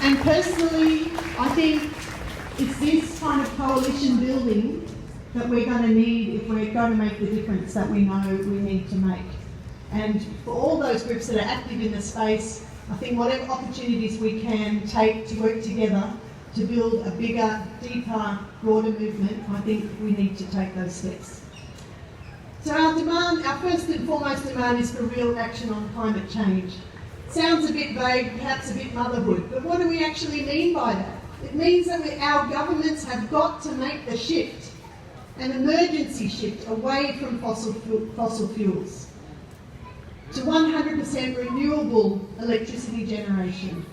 And personally, I think it's this kind of coalition building that we're going to need if we're going to make the difference that we know we need to make. And for all those groups that are active in the space, I think whatever opportunities we can take to work together to build a bigger, deeper, broader movement, I think we need to take those steps. So our first and foremost demand is for real action on climate change. Sounds a bit vague, perhaps a bit motherhood, but what do we actually mean by that? It means that our governments have got to make the shift, an emergency shift away from fossil fuels to 100% renewable electricity generation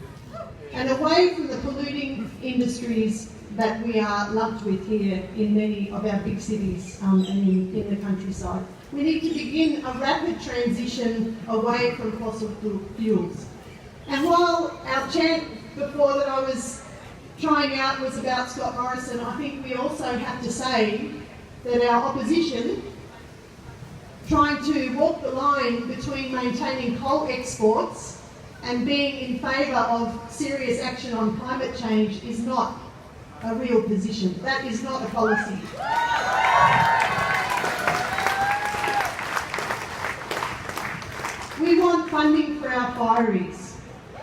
and away from the polluting industries that we are lumped with here in many of our big cities and in the countryside. We need to begin a rapid transition away from fossil fuels. And while our chant before that I was trying out was about Scott Morrison, I think we also have to say that our opposition, trying to walk the line between maintaining coal exports and being in favour of serious action on climate change, is not a real position. That is not a policy. We want funding for our fireys.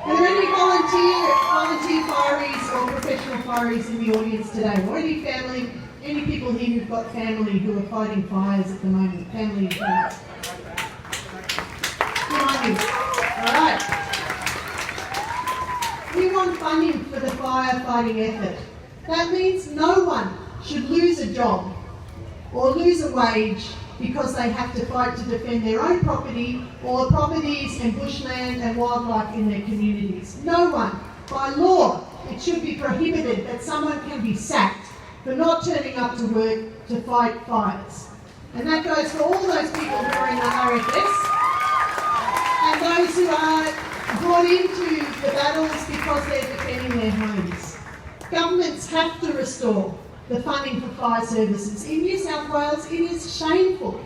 Are there any volunteer fireys or professional fireys in the audience today? Or any people here who've got family who are fighting fires at the moment? Family and friends. Good on you. All right. We want funding for the firefighting effort. That means no one should lose a job or lose a wage because they have to fight to defend their own property or properties and bushland and wildlife in their communities. No one. By law, it should be prohibited that someone can be sacked for not turning up to work to fight fires. And that goes for all those people who are in the RFS and those who are brought into the battles because they're defending their homes. Governments have to restore the funding for fire services. In New South Wales, it is shameful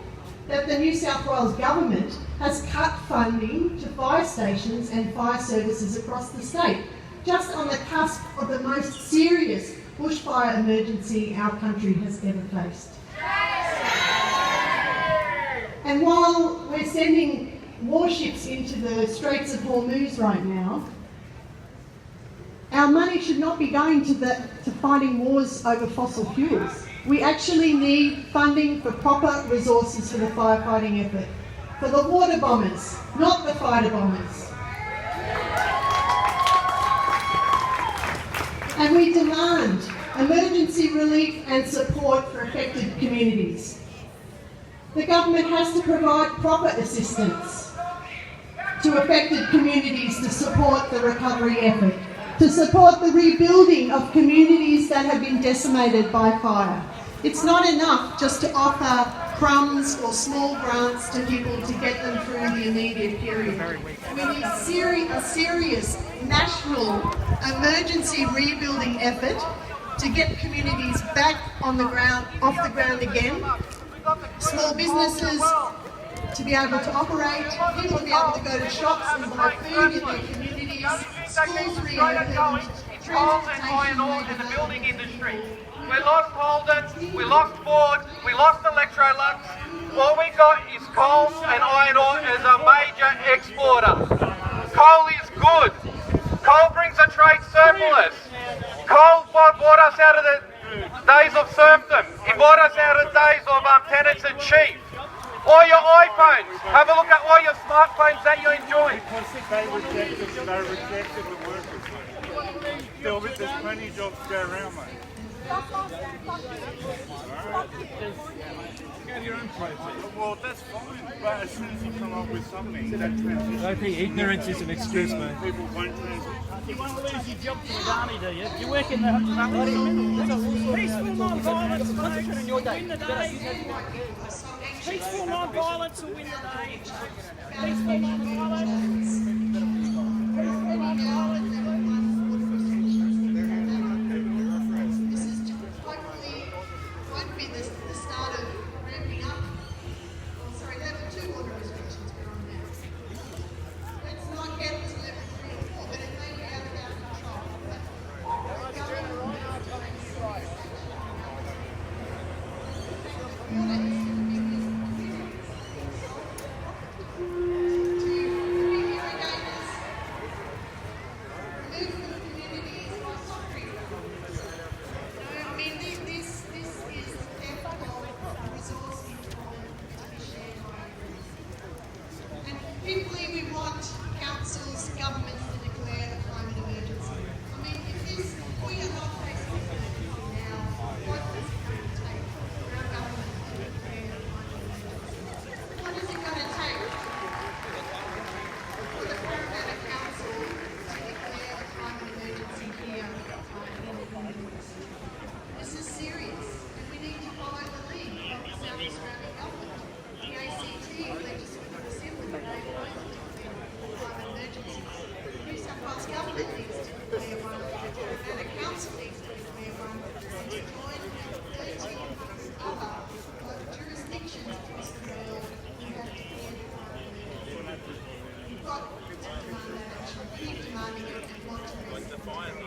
that the New South Wales government has cut funding to fire stations and fire services across the state, just on the cusp of the most serious bushfire emergency our country has ever faced. And while we're sending warships into the Straits of Hormuz right now, our money should not be going to fighting wars over fossil fuels. We actually need funding for proper resources for the firefighting effort, for the water bombers, not the fighter bombers. And we demand emergency relief and support for affected communities. The government has to provide proper assistance to affected communities to support the recovery effort, to support the rebuilding of communities that have been decimated by fire. It's not enough just to offer crumbs or small grants to people to get them through the immediate period. We need a serious national emergency rebuilding effort to get communities back on the ground, off the ground again, small businesses to be able to operate, people to be able to go to shops and buy food in their communities, schools reopened, coal and iron ore in the building industry. We lost Holden, we lost Ford, we lost Electrolux. All we got is coal and iron ore as a major exporter. Coal is good. Coal brings a trade surplus. Coal brought us out of the days of serfdom. It brought us out of the days of tenants and chief. All your iPhones, have a look at all your smartphones that you enjoy. They rejected the workers. There's plenty of jobs to go around, mate. Well, that's fine, but as soon as you come up with something, that transition... I think ignorance is an excuse, mate. People won't transition. You want to lose your job to the army, do you? You work in the peaceful non-violence will win the day. Peaceful non-violence will win the day. Peaceful non-violence. Peaceful non-violence. government needs to declare one, and the council needs to declare one, and to join 13 other jurisdictions across the world who have declared one. You've got to demand that action, keep demanding it, and want to move forward.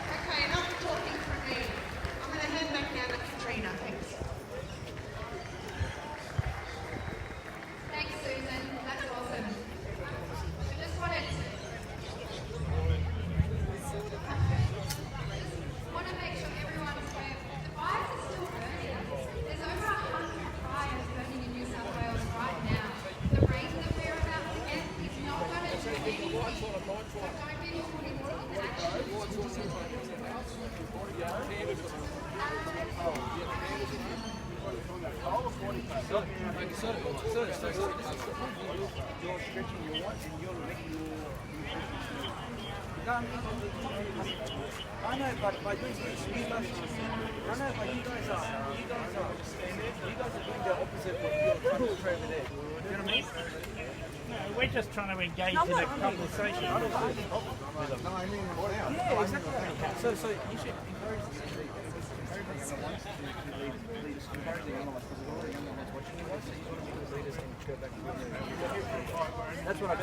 Okay, enough talking from me. I'm going to hand back now to Katrina. Thanks. Thanks, Susan. That's awesome. I just want to make sure everyone's aware. The fires are still burning. There's over 100 fires burning in New South Wales right now. The rain that we're about to get is not going to do anything. So don't be put into inaction. I know, but by doing this, you guys are doing the opposite of what you're trying to portray over there. You know what I mean? No, we're just trying to engage in a conversation. I don't have a problem with them. Yeah, exactly. So you should encourage them to lead. Encouraging other ones to lead us, encouraging other ones, because all the younger ones watching you, so you want to be the leaders and go back to the That's what I do.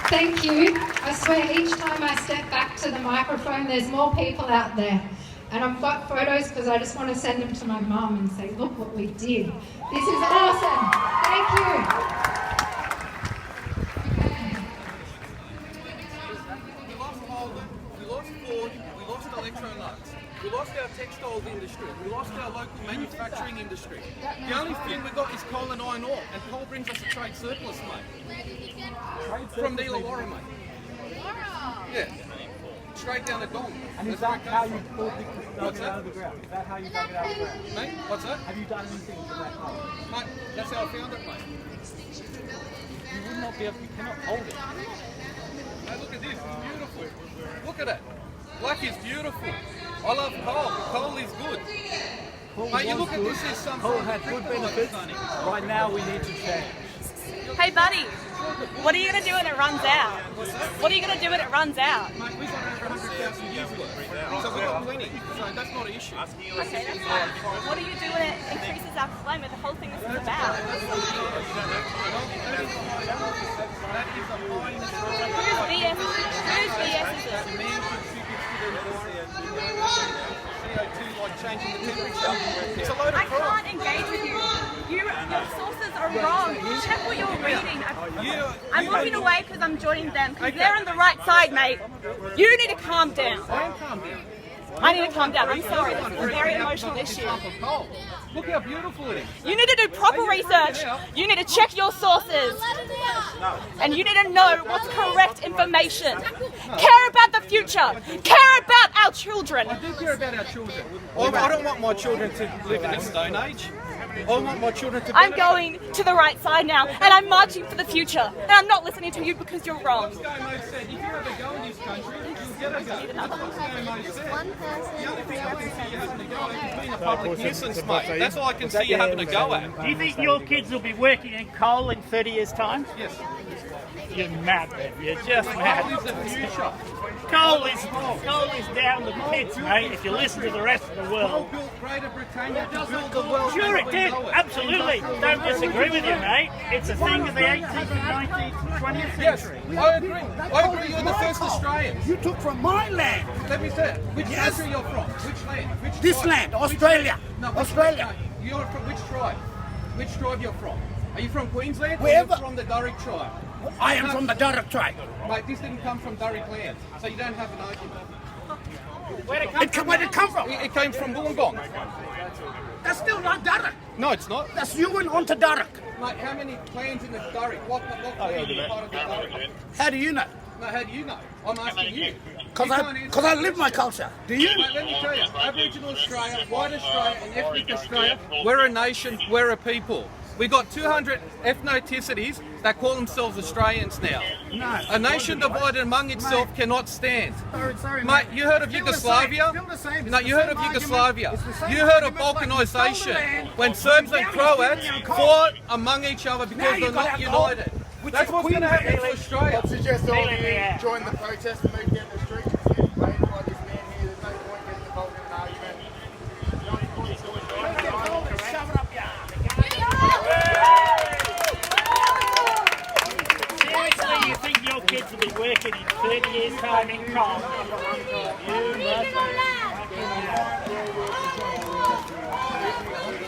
Thank you. I swear each time I step back to the microphone, there's more people out there. And I've got photos because I just want to send them to my mum and say, look what we did. This is awesome. Thank you. We lost Holden, we lost Ford, we lost Electrolux, we lost our textiles industry, we lost our local manufacturing industry. The only thing we got is coal and iron ore, and coal brings us a trade surplus, mate. From the Illawarra, mate. Yeah. Straight down the Gong. And is that how you pulled it out of the ground? Is that how you dug it out of the ground? Mate, what's that? Have you done anything with that coal? Mate, that's how I found it, mate. You would not be able, you cannot hold it. Hey, look at this, it's beautiful. Look at it. Black is beautiful. I love coal. Coal is good. Mate, you look at this as some Coal had good benefits. Right now we need to change. Hey buddy, what are you going to do when it runs out? What are you going to do when it runs out? Mate, we've got over 100,000 years worth. So we've got plenty. So that's not an issue. Okay, that's fine. What do you do when it increases our climate? The whole thing this is about. That is a mine. Whose BS is it? Man contributes to the CO2 changing the temperature. It's a load of I crap. can't engage with you. Your sources are wrong. Check what you're reading. I'm looking away because I'm joining them. Because they're on the right side, mate. You need to calm down. I am calm down. I need to calm down. I'm sorry. This is a very emotional issue. Look how beautiful it is. You need to do proper research. You need to check your sources. And you need to know what's correct information. Care about the future. Care about our children. I do care about our children. I don't want my children to live in a stone age. I want my children to I'm going to the right side now, and I'm marching for the future. And I'm not listening to you because you're wrong. ScoMo said, if you ever go in this country, you'll get a go. That's what ScoMo said. The only thing I can see you having a go at is being a public nuisance, mate. That's all I can see you having a go at. Do you think your kids will be working in coal in 30 years' time? Yes. You're mad, man. You're just Coal mad. is the future. Coal is down the pits, mate, if you listen to the rest of the Coal world. built Greater Britannia to build the world. Sure as it we did, know it. absolutely. Don't disagree with you, mate. It's a thing of the 18th, 19th, 20th Yes, century. I agree. I agree. You're the first Australians. You took from my land. Let me say it. Which Yes. country you're from? Which land? Which This tribe? land, Australia. No, Australia. No, you're from which tribe? Which tribe you're from? Are you from Queensland? Wherever- Or are you from the Durrick tribe? I am from the Durrick tribe. Mate, this didn't come from Durrick land, so you don't have an argument. Where'd it Where did it come from? It came from Wollongong. That's still not Durrick. No, it's not. That's you went on to Durrick. Mate, how many clans in the Durrick? What clan is part of the Durrick? How do you know? No, how do you know? I'm asking you. Because You can't answer. I live my culture. Do you? Mate, let me tell you, Aboriginal Australia, White Australia and Ethnic Australia, we're a nation, we're a people. We got 200 ethnicities that call themselves Australians now. No. A nation divided among itself cannot stand. Sorry, Mate, you heard of Still the Yugoslavia? same, still the same. It's No, the you heard same of argument. Yugoslavia. It's the same You heard of argument, like you stole the balkanisation land, when but Serbs now and you're Croats stealing our coal. fought among each other Now because you they're got not our coal, united. which That's is what's going to happen to Australia. I'd suggest all of Feeling you me out. join the protest and move down the street. It's getting paid by this man here. There's no point getting involved in an argument. The only point is always going to Shove it up your arse. Seriously, you think your kids will be working in 30 years' time in coal? You must be.